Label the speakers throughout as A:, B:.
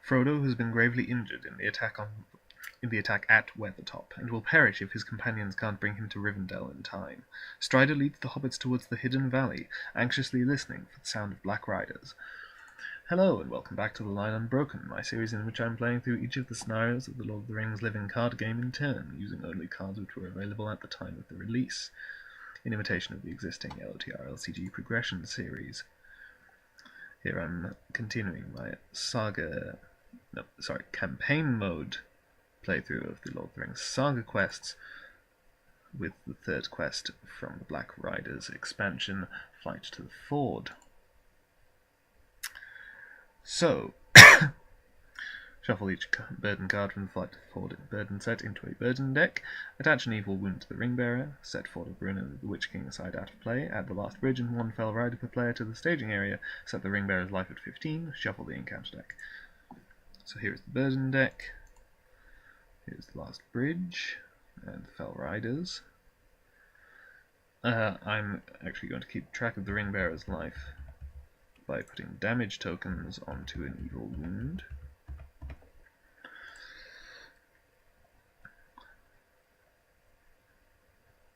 A: Frodo has been gravely injured in the attack at Weathertop, and will perish if his companions can't bring him to Rivendell in time. Strider leads the hobbits towards the hidden valley, anxiously listening for the sound of black riders. Hello, and welcome back to the Line Unbroken, my series in which I'm playing through each of the scenarios of the Lord of the Rings living card game in turn, using only cards which were available at the time of the release, in imitation of the existing LOTR LCG progression series. Here I'm continuing my campaign mode playthrough of the Lord of the Rings Saga quests, with the third quest from the Black Riders expansion, Flight to the Ford. So, shuffle each burden card from the Flight to the Ford burden set into a burden deck, attach an evil wound to the Ringbearer, set Ford of Bruin and the Witch King aside out of play, add the last bridge and one fell rider per player to the staging area, set the Ringbearer's life at 15, shuffle the encounter deck. So here's the burden deck. Here's the last bridge and the fell riders. I'm actually going to keep track of the Ringbearer's life by putting damage tokens onto an evil wound.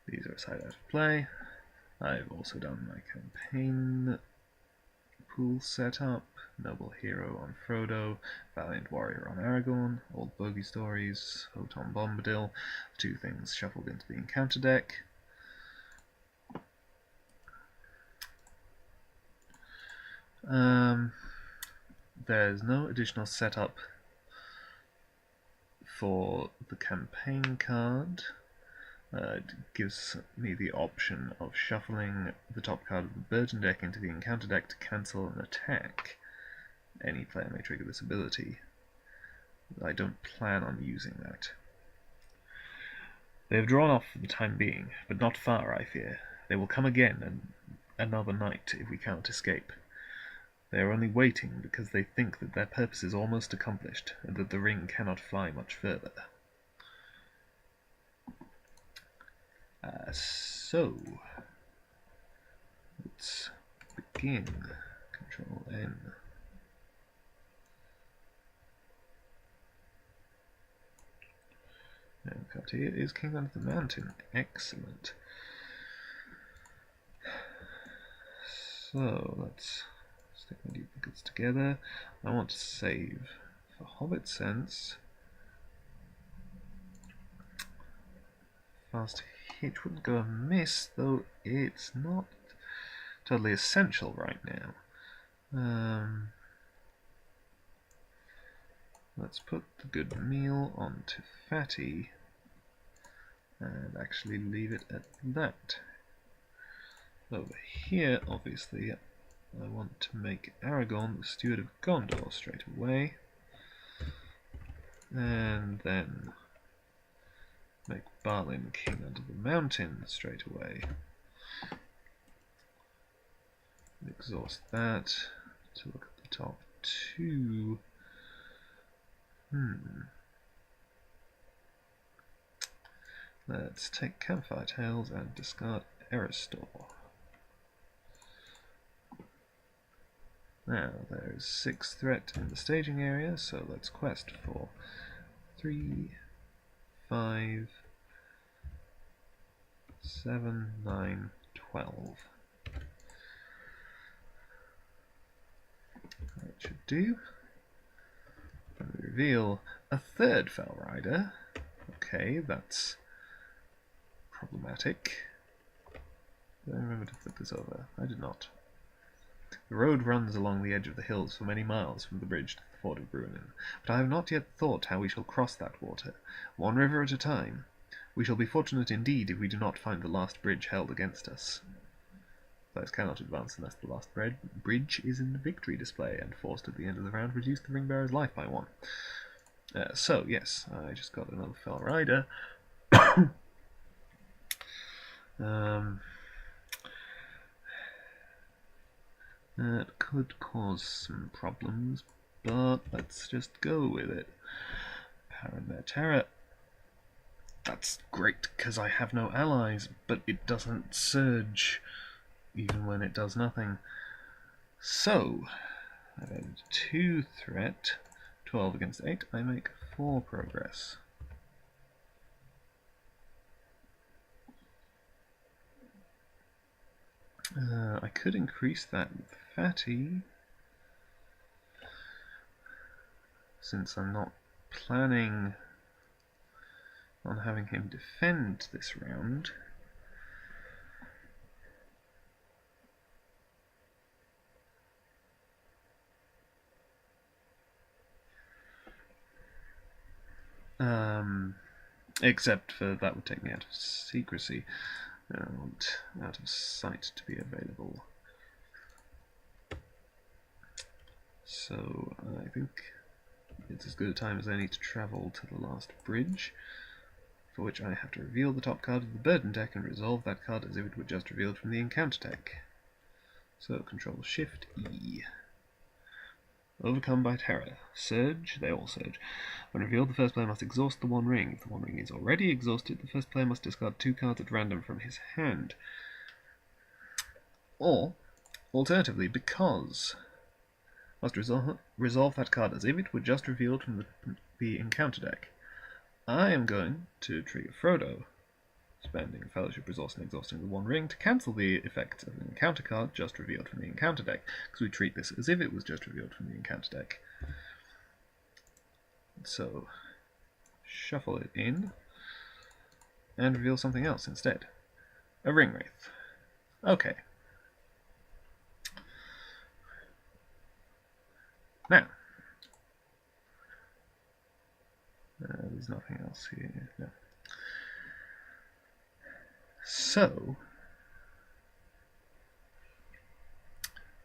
A: These are aside out of play. I've also done my campaign pool setup. Noble Hero on Frodo, Valiant Warrior on Aragorn, Old Bogey Stories, Hoton Bombadil, two things shuffled into the encounter deck. There's no additional setup for the campaign card. It gives me the option of shuffling the top card of the burden deck into the encounter deck to cancel an attack. Any player may trigger this ability. I don't plan on using that. They have drawn off for the time being, but not far, I fear. They will come again another night if we cannot escape. They are only waiting because they think that their purpose is almost accomplished, and that the ring cannot fly much further. So, let's begin. Control N. And cut here is King Under the Mountain. Excellent. So, let's stick my duplicates together. I want to save for Hobbit Sense. Fast Hit wouldn't go amiss, though it's not totally essential right now. Let's put the good meal onto Fatty and actually leave it at that. Over here, obviously, I want to make Aragorn the Steward of Gondor straight away, and then make Balin King Under the Mountain straight away. Exhaust that to look at the top two. Let's take Campfire Tales and discard Eristor. Now there is 6 threat in the staging area, so let's quest for 3, 5, 7, 9, 12. That should do. And we reveal a third Fell Rider. Okay, that's problematic. Did I remember to flip this over? I did not. The road runs along the edge of the hills for many miles from the bridge to the Ford of Bruin, but I have not yet thought how we shall cross that water, one river at a time. We shall be fortunate indeed if we do not find the last bridge held against us. Players cannot advance unless the last bridge is in the victory display, and forced at the end of the round reduce the Ringbearer's life by 1. So, yes, I just got another Fell Rider. That could cause some problems, but let's just go with it. Paramare Terror. That's great, because I have no allies, but it doesn't surge, even when it does nothing. So, I've added 2 threat 12 against 8, I make 4 progress. I could increase that with Fatty, since I'm not planning on having him defend this round. Except for that would take me out of secrecy. I want out of sight to be available. So I think it's as good a time as any to travel to the last bridge, for which I have to reveal the top card of the burden deck and resolve that card as if it were just revealed from the encounter deck. So Control Shift E. Overcome by terror. Surge. They all surge. When revealed, the first player must exhaust the One Ring. If the One Ring is already exhausted, the first player must discard 2 cards at random from his hand. Or, alternatively, because must resolve that card as if it were just revealed from the encounter deck. I am going to trigger Frodo, spending Fellowship Resource and exhausting the One Ring to cancel the effect of an encounter card just revealed from the encounter deck, because we treat this as if it was just revealed from the encounter deck. So, shuffle it in, and reveal something else instead. A Ring Wraith. Okay. Now, there's nothing else here. No. So,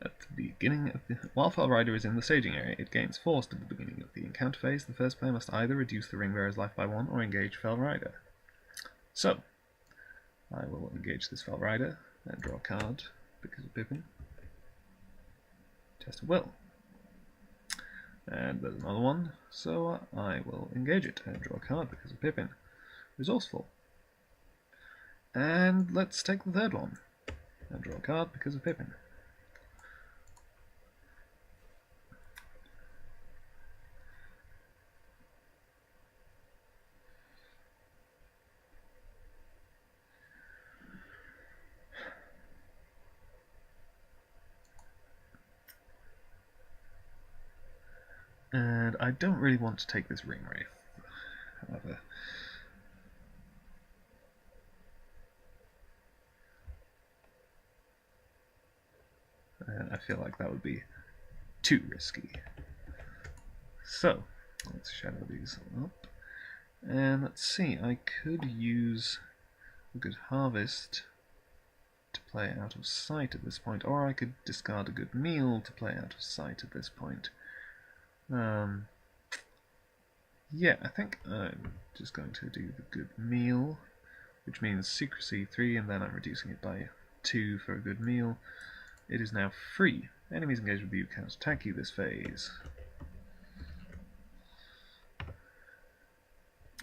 A: at the beginning of the... While Fellrider is in the staging area, it gains force at the beginning of the encounter phase. The first player must either reduce the Ringbearer's life by 1 or engage Fellrider. So, I will engage this Fellrider and draw a card because of Pippin. Test of Will. And there's another one, so I will engage it and draw a card because of Pippin. Resourceful. And let's take the third one and draw a card because of Pippin. And I don't really want to take this Ring Wraith, however. And I feel like that would be too risky. So, let's shadow these up. And let's see, I could use a good Harvest to play out of sight at this point, or I could discard a good Meal to play out of sight at this point. Yeah, I think I'm just going to do the good Meal, which means Secrecy 3, and then I'm reducing it by 2 for a good Meal. It is now free. Enemies engaged with you cannot attack you this phase.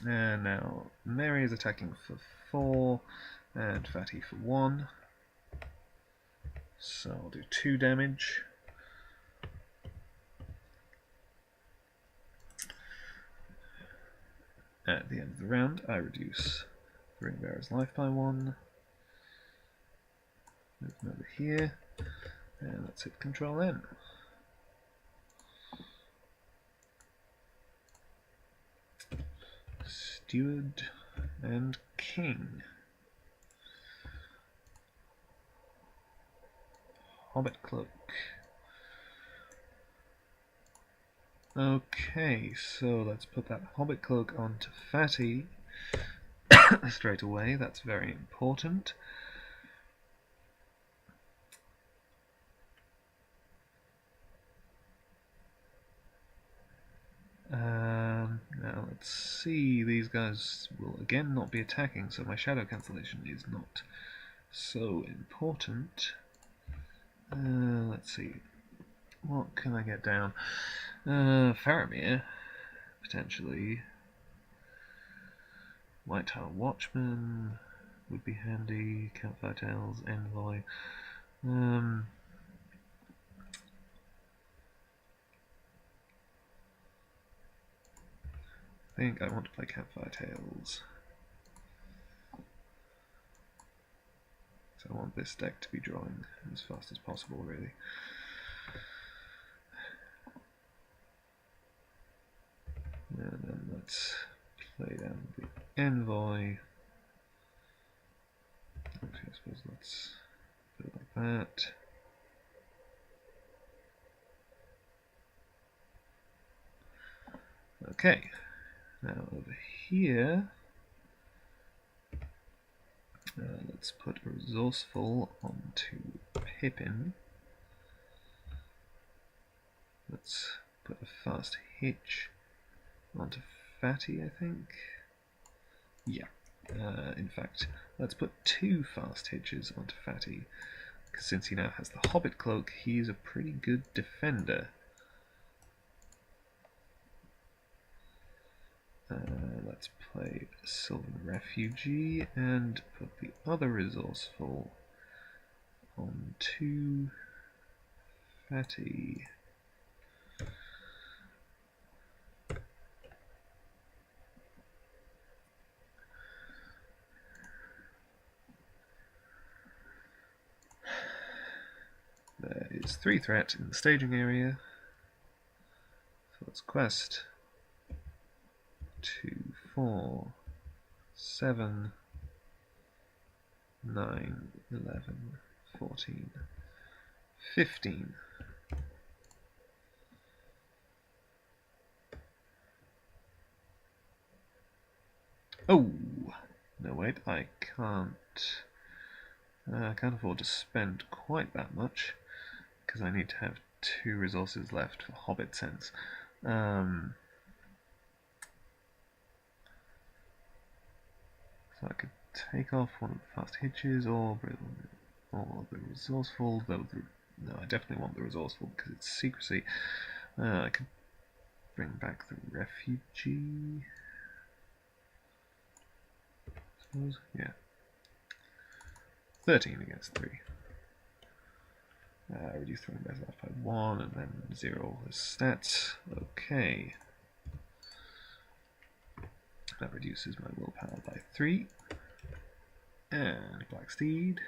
A: And now Mary is attacking for 4, and Fatty for 1. So I'll do 2 damage. At the end of the round, I reduce the Ringbearer's life by 1. Move them over here, and let's hit Control N. Steward and King. Hobbit Cloak. Okay, so let's put that Hobbit Cloak onto Fatty straight away. That's very important. Now let's see, these guys will again not be attacking, so my shadow cancellation is not so important. Let's see, what can I get down? Faramir, potentially. White Tower Watchman would be handy. Campfire Tales, Envoy. think I want to play Campfire Tales. So I want this deck to be drawing as fast as possible, really. And then let's play down the Envoy. Actually, I suppose let's put it like that. Okay, now over here, let's put a Resourceful onto Pippin. Let's put a Fast Hitch onto Fatty, I think. Yeah, in fact, let's put 2 Fast Hitches onto Fatty, because since he now has the Hobbit Cloak, he's a pretty good defender. Let's play Sylvan Refugee and put the other Resourceful onto Fatty. There is 3 threat in the staging area. So let's quest 2, 4, 7, 9, 11, 14, 15. Oh! No, wait, I can't afford to spend quite that much, because I need to have 2 resources left for Hobbit Sense. So I could take off one of the Fast Hitches or the Resourceful, though no, I definitely want the Resourceful because it's secrecy. I could bring back the Refugee, I suppose, yeah. 13 against 3. Reduce throwing dice left by 1 and then 0 his stats. Okay. That reduces my willpower by 3. And Black Steed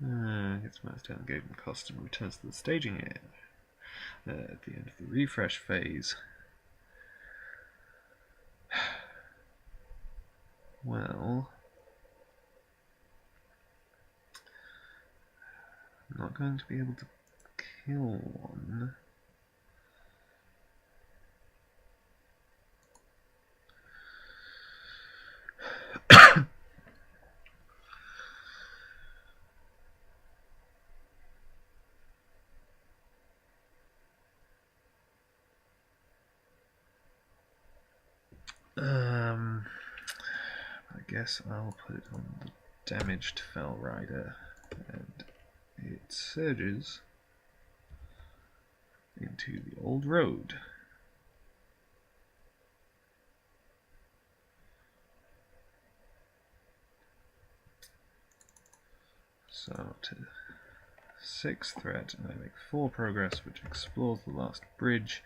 A: gets my turn, gave him cost and returns to the staging area at the end of the refresh phase. Well, I'm not going to be able to kill one. I guess I'll put it on the damaged Fell Rider, and it surges into the old road. So to 6 threat, and I make 4 progress, which explores the last bridge.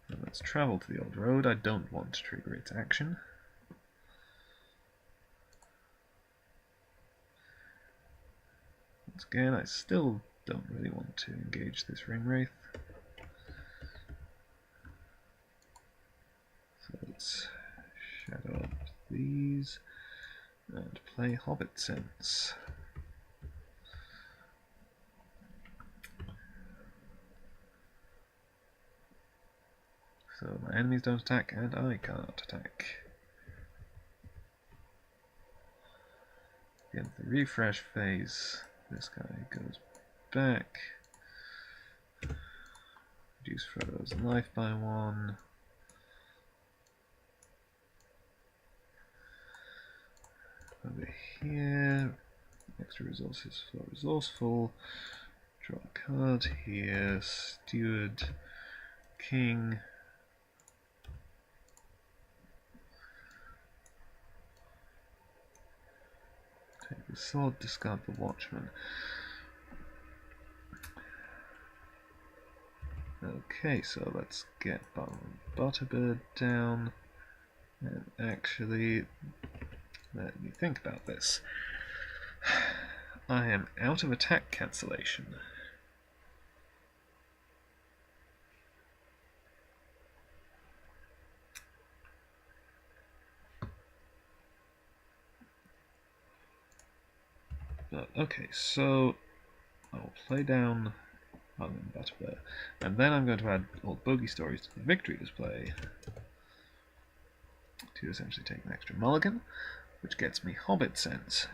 A: And let's travel to the old road. I don't want to trigger its action. Once again, I still don't really want to engage this Ring Wraith. So let's shadow up these and play Hobbit Sense. So my enemies don't attack and I can't attack. Again, the refresh phase, this guy goes back. Reduce Frodo's life by 1. Over here, extra resources for Resourceful. Draw a card here, Steward, King. Take the sword, discard the Watchman. Okay, so let's get Butterbird down, and actually, let me think about this. I am out of attack cancellation. But, okay, so I'll play down Arnor and Butterbird, and then I'm going to add Old Bogey Stories to the Victory display to essentially take an extra mulligan, which gets me Hobbit Sense.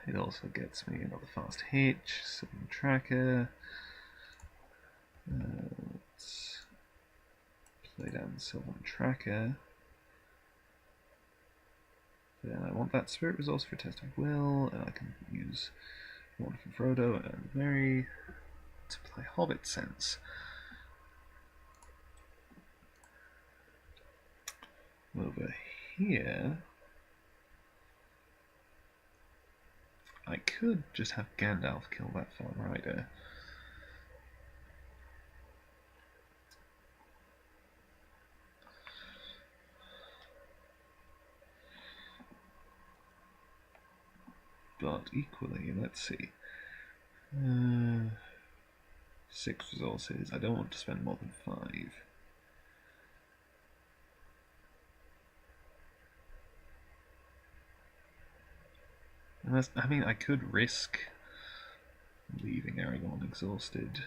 A: It also gets me another fast hitch, Sylvan Tracker. Let's play down Sylvan Tracker. Then I want that Spirit Resource for Test of Will, and I can use one from Frodo and Merry to play Hobbit Sense. Over here, I could just have Gandalf kill that Fell Rider. But equally, let's see. 6 resources. I don't want to spend more than 5. Unless, I mean, I could risk leaving Aragorn exhausted.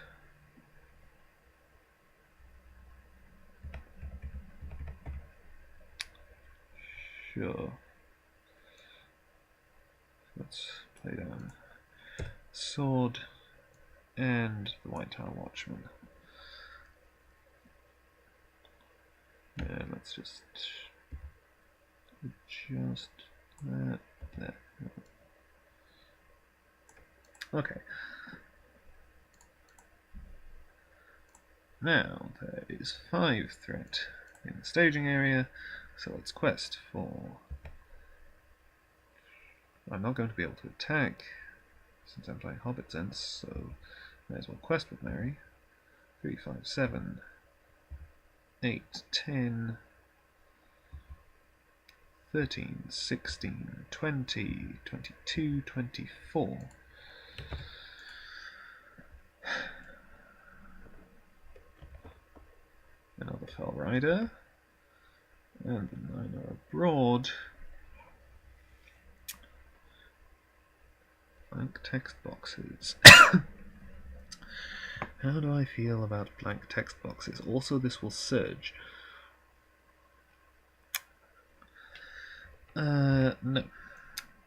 A: Sure. Let's play down Sword and the White Tower Watchman. And let's just adjust that there. Okay. Now there is 5 threat in the staging area, so let's quest for... I'm not going to be able to attack since I'm playing Hobbit Sense, so may as well quest with Merry. 3, 5, 7, 8, 10, 13, 16, 20, 22, 24. Another Fell Rider, and the 9 are abroad. Blank text boxes. How do I feel about blank text boxes? Also, this will surge. No. I'm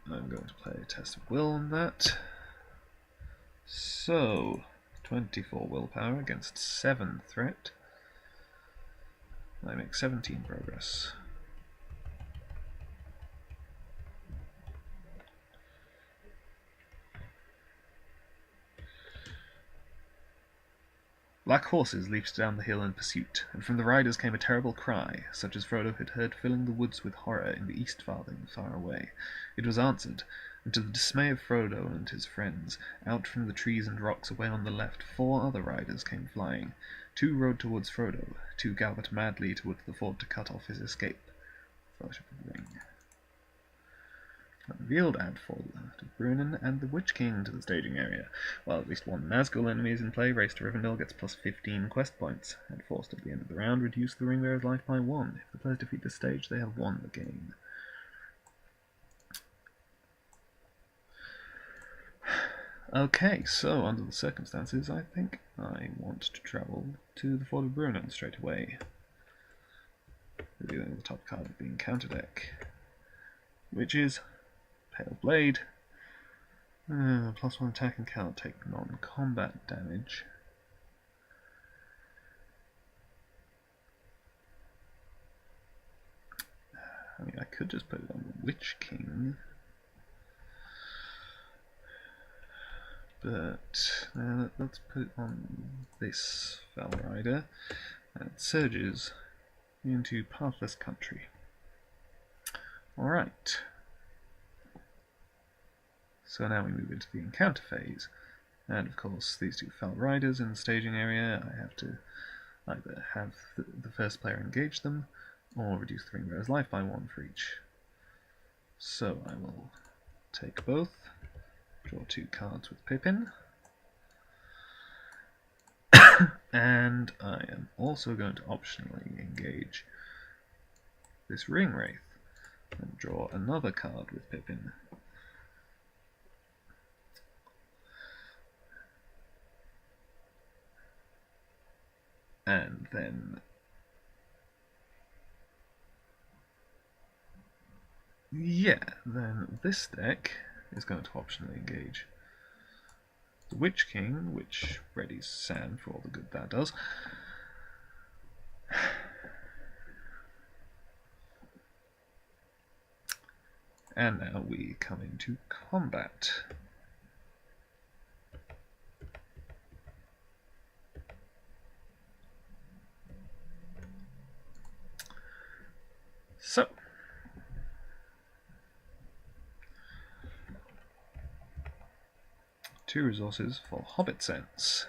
A: going to play a test of will on that. So, 24 willpower against 7 threat. I make 17 progress. Black horses leaped down the hill in pursuit, and from the riders came a terrible cry, such as Frodo had heard filling the woods with horror in the East Farthing far away. It was answered, and to the dismay of Frodo and his friends, out from the trees and rocks away on the left 4 other riders came flying. 2 rode towards Frodo, 2 galloped madly towards the ford to cut off his escape. Fellowship of the Ring. Revealed add 4 to Brunnen and the Witch King to the staging area. While at least 1 Nazgul enemy is in play, Race to Rivendell gets plus 15 quest points. Add forced at the end of the round, reduce the Ring Bearer's life by 1. If the players defeat this stage, they have won the game. Okay, so under the circumstances, I think I want to travel to the Ford of Brunnen straight away. Revealing the top card of the encounter deck, which is Pale Blade. Plus 1 attack and cannot take non-combat damage. I mean, I could just put it on the Witch King. But let's put it on this Fell Rider. And it surges into pathless country. Alright. So now we move into the encounter phase. And of course, these two fell riders in the staging area, I have to either have the first player engage them, or reduce the ring bearer's life by 1 for each. So I will take both, draw 2 cards with Pippin, and I am also going to optionally engage this ring wraith, and draw another card with Pippin. And then, then this deck is going to optionally engage the Witch King, which readies sand for all the good that does. And now we come into combat. So, two resources for Hobbit Sense.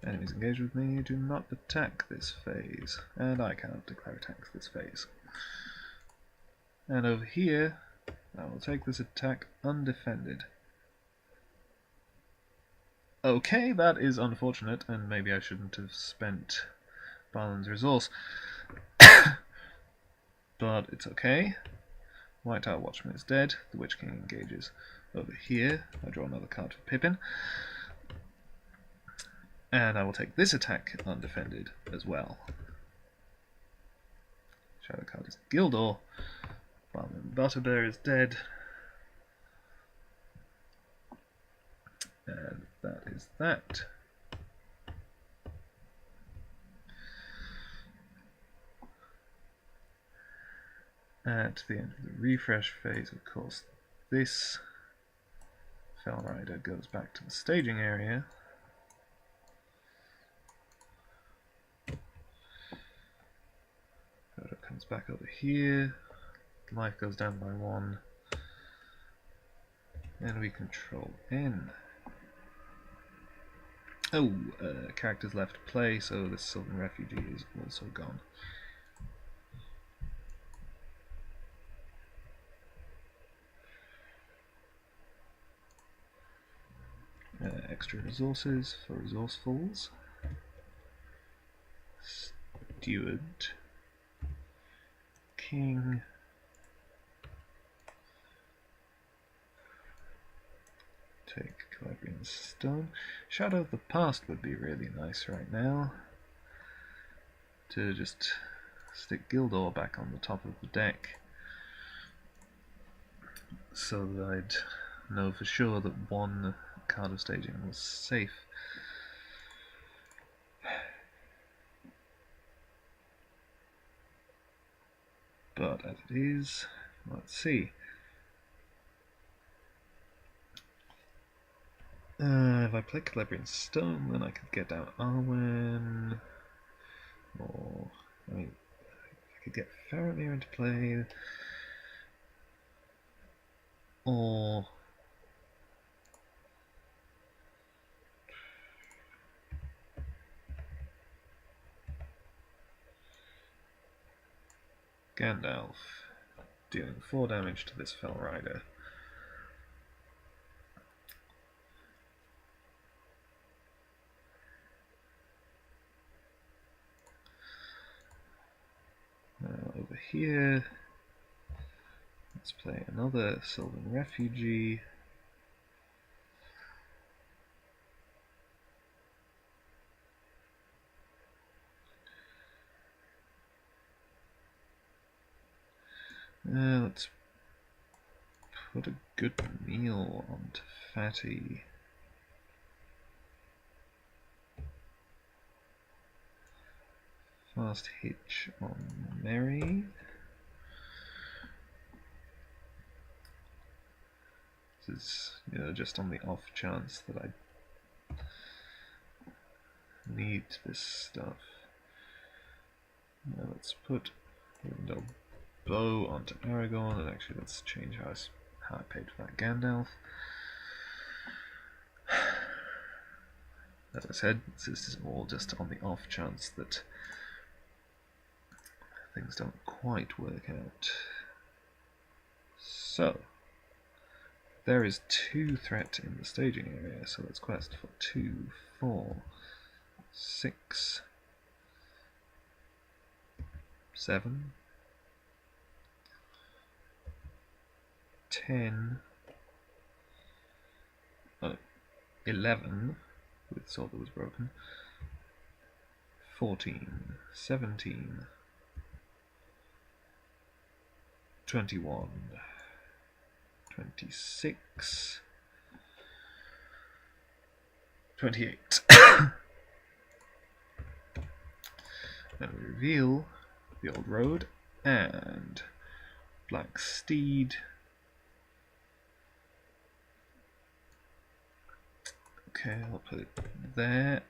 A: Enemies engaged with me do not attack this phase, and I cannot declare attacks this phase. And over here, I will take this attack undefended. Okay, that is unfortunate, and maybe I shouldn't have spent Balin's resource. But it's okay. White Owl Watchman is dead, the Witch King engages. Over here, I draw another card for Pippin. And I will take this attack undefended as well. Shadow card is Gildor. Balin Butterbear is dead. And that is that. At the end of the refresh phase, of course, this Fell Rider goes back to the staging area. Photo comes back over here. Life goes down by 1. And we control N. Oh, characters left to play, so this Sylvan Refugee is also gone. Extra resources for resourcefuls. Steward. King. Take Calabrian Stone. Shadow of the Past would be really nice right now. To just stick Gildor back on the top of the deck. So that I'd know for sure that one card of staging was safe. But as it is, let's see. If I play Calabrian Stone, then I could get down Arwen, or I mean, I could get Faramir into play, or Gandalf, dealing 4 damage to this Fell Rider. Over here, let's play another Sylvan Refugee. Let's put a good meal onto Fatty. Fast hitch on Mary. This is, just on the off chance that I need this stuff. Now let's put Rivendell Bow onto Aragorn, and actually let's change how I paid for that Gandalf. As I said, this is all just on the off chance that things don't quite work out. So, there is 2 threat in the staging area, so let's quest for 2, 4, 6, 7, 10, 11, with Sword that was broken, 14, 17, 21, 26, 28. Then we reveal the old road and Black Steed. Okay, I'll put it there,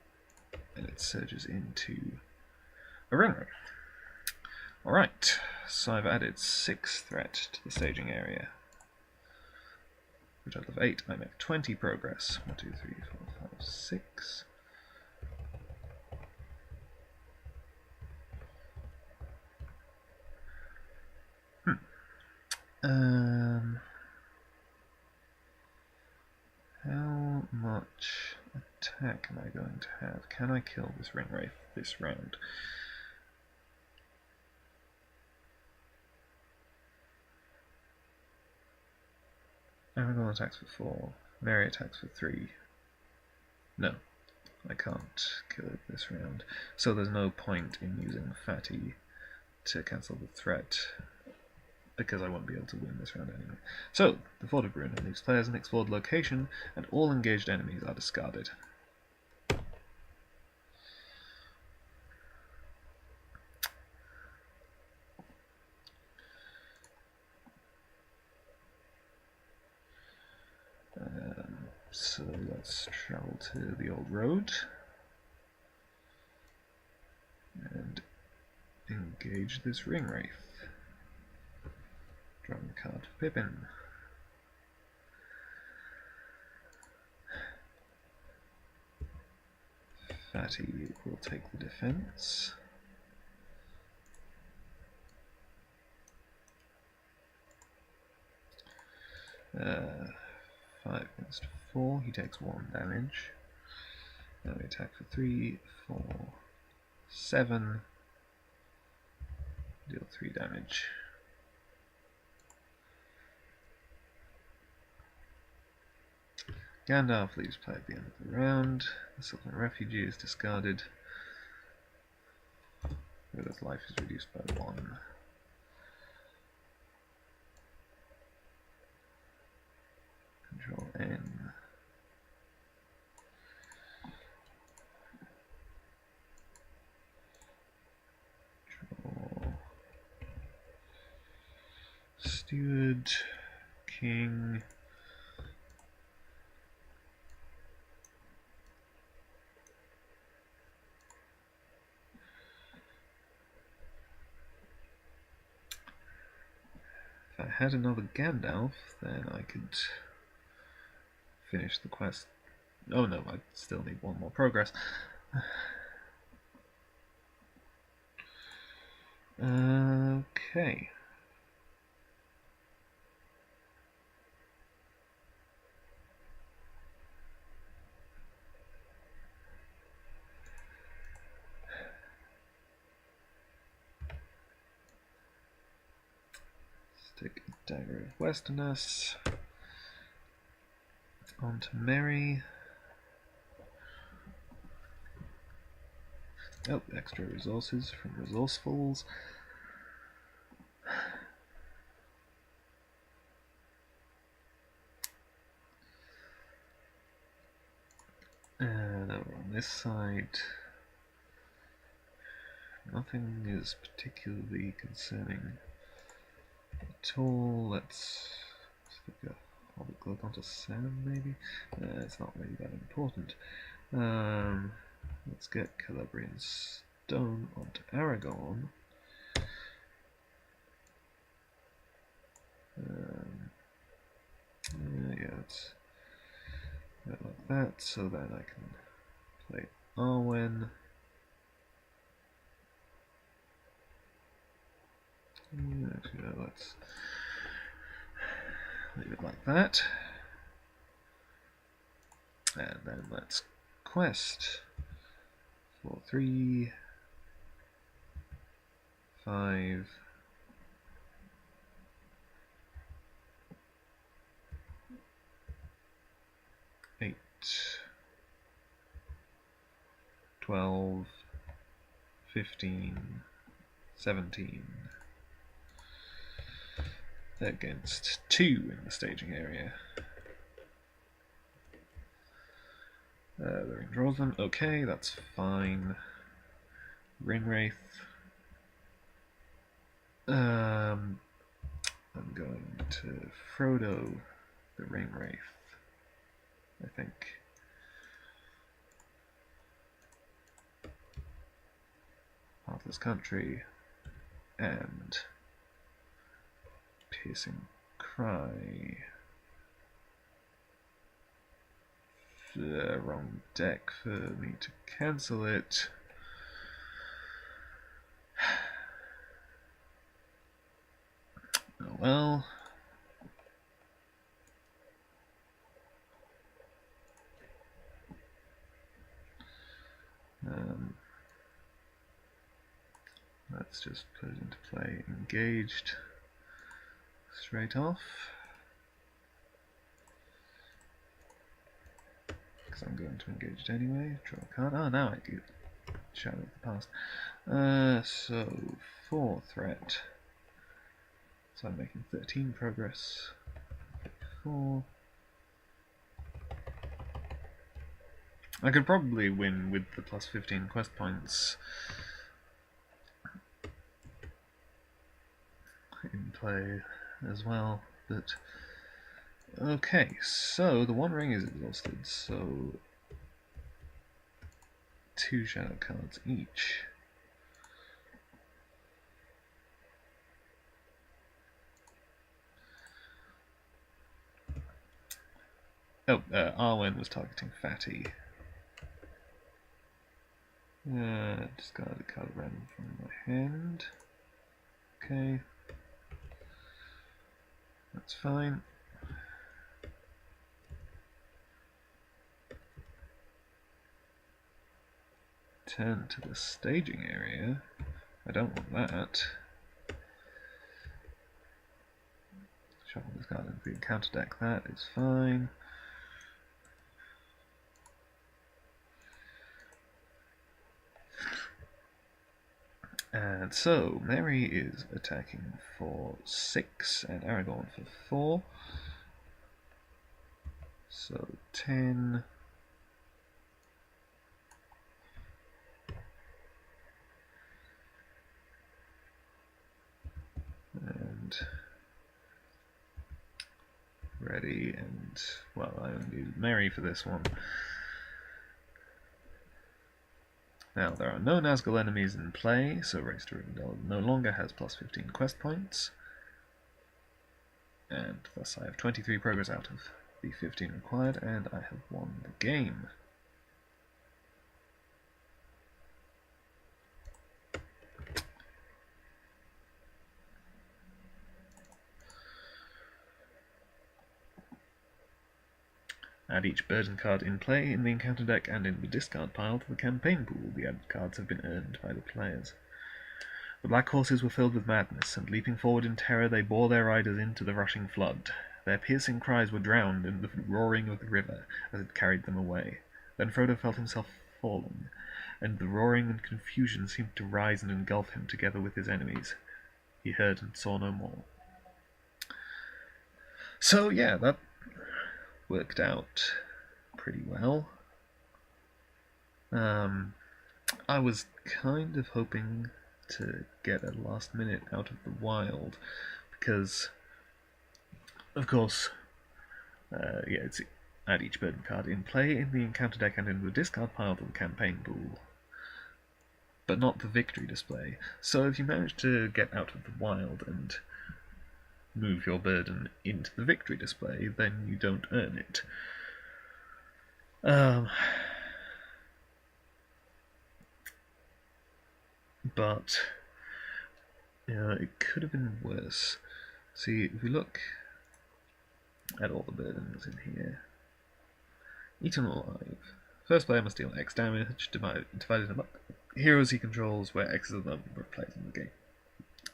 A: and it surges into a ring road. Alright, so I've added 6 threat to the staging area. For a total of 8, I make 20 progress. 1, 2, 3, 4, 5, 6. How much attack am I going to have? Can I kill this ring wraith this round? Aragorn attacks for 4. Merry attacks for 3. No, I can't kill it this round. So there's no point in using Fatty to cancel the threat, because I won't be able to win this round anyway. So, the Fort of Bruenor leaves players an explored location, and all engaged enemies are discarded. So let's travel to the old road and engage this ring wraith. Drawing the card for Pippin. Fatty will take the defense. Uh, 5 against 4, he takes 1 damage. Now we attack for 3, 4, 7, deal 3 damage. Gandalf leaves play at the end of the round. The Sylvan Refugee is discarded. His life is reduced by 1. Control N. Draw. Steward. King. If I had another Gandalf, then I could finish the quest. Oh no, I still need 1 more progress. Okay. Stick a Dagger of Westerness onto Merry. Oh, extra resources from Resourcefuls. And over on this side, nothing is particularly concerning at all. Let's stick a Hobbit Cloak onto Sam, maybe? It's not really that important. Let's get Calabrian Stone onto Aragorn. Yeah, let's go like that, so then I can play Arwen. Actually, no, let's leave it like that. And then let's quest for 3, 5, 8, 12, 15, 17. Against 2 in the staging area. The ring draws them. Okay, that's fine. Ring Wraith. I'm going to Frodo the Ring Wraith, I think. Heartless Country and Piercing Cry. Wrong deck for me to cancel it. Oh well. Let's just put it into play engaged straight off. Because I'm going to engage it anyway. Draw a card. Oh, now I get Shadow of the Past. So 4 threat. So I'm making 13 progress. 4. I could probably win with the plus 15 quest points in play as well, but okay, so the one ring is exhausted, so 2 shadow cards each. Oh, Arwen was targeting Fatty. Discard a card random from my hand. Okay. That's fine. Turn to the staging area. I don't want that. Shuffle this card into the encounter deck. That is fine. And so, Mary is attacking for 6 and Aragorn for 4. So 10. And ready, and well, I only need Mary for this one. Now, there are no Nazgul enemies in play, so Race to Rivendell no longer has plus 15 quest points, and thus I have 23 progress out of the 15 required, and I have won the game. Add each burden card in play in the encounter deck and in the discard pile to the campaign pool. The added cards have been earned by the players. The black horses were filled with madness, and leaping forward in terror they bore their riders into the rushing flood. Their piercing cries were drowned in the roaring of the river as it carried them away. Then Frodo felt himself falling, and the roaring and confusion seemed to rise and engulf him together with his enemies. He heard and saw no more. So yeah, that worked out pretty well. I was kind of hoping to get a last minute out of the wild, because of course it's add each burden card in play in the encounter deck and in the discard pile to the campaign pool, but not the victory display. So if you manage to get out of the wild and move your burden into the victory display, then you don't earn it. But it could have been worse. See, if we look at all the burdens in here, eaten alive. First player must deal X damage, divided among heroes he controls, where X is the number of players in the game.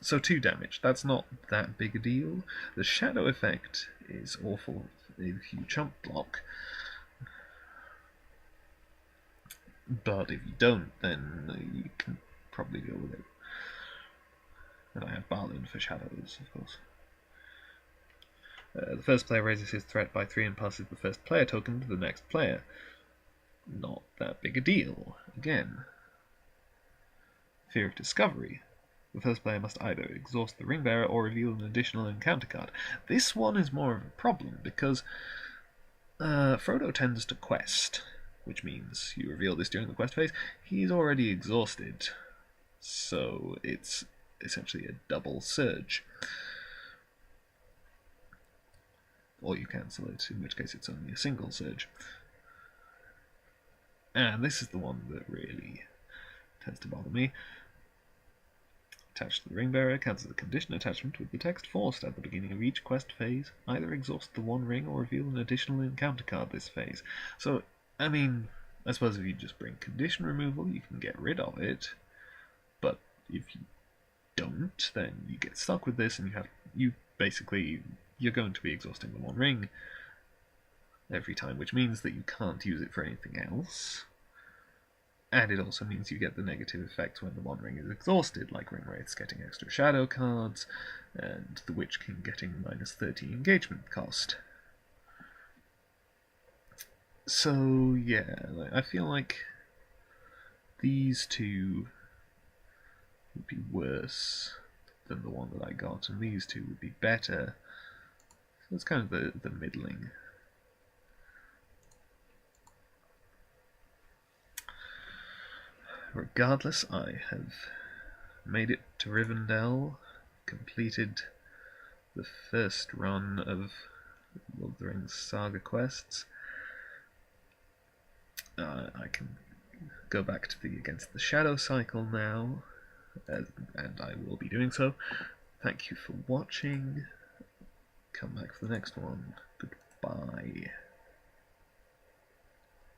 A: So 2 damage, that's not that big a deal. The shadow effect is awful if you chump block, but if you don't, then you can probably deal with it. And I have Balloon for shadows, of course. The first player raises his threat by 3 and passes the first player token to the next player. Not that big a deal. Again, fear of discovery. The first player must either exhaust the ring bearer or reveal an additional encounter card. This one is more of a problem because Frodo tends to quest, which means you reveal this during the quest phase. He's already exhausted, so it's essentially a double surge. Or you cancel it, in which case it's only a single surge. And this is the one that really tends to bother me. Attach to the ring bearer, cancel the condition attachment with the text forced at the beginning of each quest phase. Either exhaust the one ring or reveal an additional encounter card this phase. So, I mean, I suppose if you just bring condition removal, you can get rid of it. But if you don't, then you get stuck with this, and you're going to be exhausting the one ring every time, which means that you can't use it for anything else. And it also means you get the negative effects when the one ring is exhausted, like Ring Wraiths getting extra shadow cards, and the Witch King getting minus 30 engagement cost. So, yeah, I feel like these two would be worse than the one that I got, and these two would be better. So it's kind of the middling. Regardless, I have made it to Rivendell, completed the first run of Lord of the Rings Saga quests. I can go back to the Against the Shadow cycle now, and I will be doing so. Thank you for watching. Come back for the next one. Goodbye.